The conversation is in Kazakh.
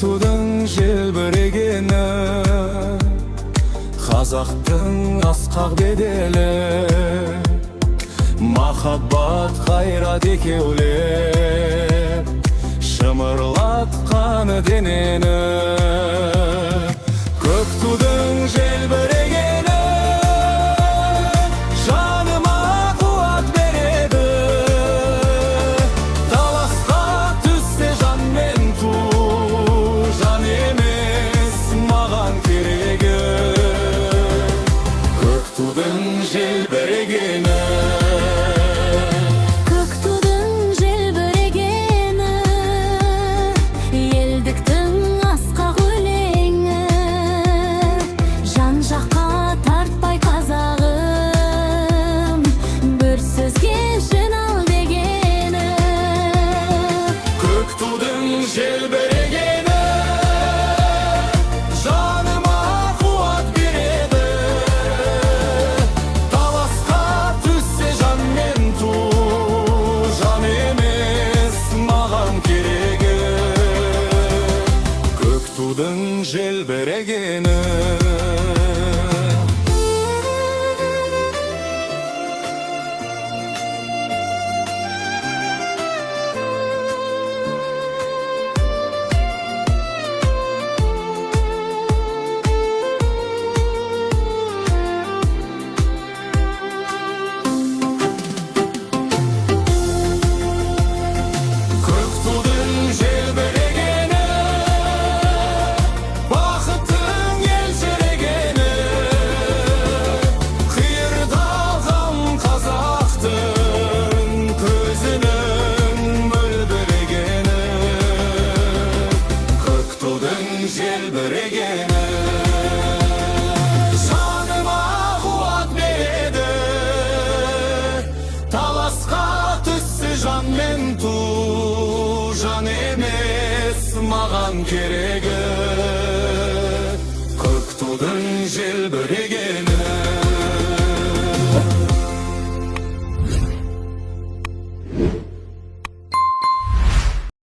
тудың желбірегені, қазақтың асқақ беделі. Махаббат қайрат екеулеп, шымырлатқан денені. Көк тудың желбірегені жаныма қуат береді. Таласқа түссе жан мен ту, жан емес маған керегі. Көк тудың желбірегені, желбірегені жаныма қуат береді. Таласқа түссе жан мен ту, жан емес маған керегі. Көк тудың желбірегені. Желбірегені жаныма қуат береді. Таласқа түссе жан мен ту, жан емес маған керегі. Көк тудың желбірегені.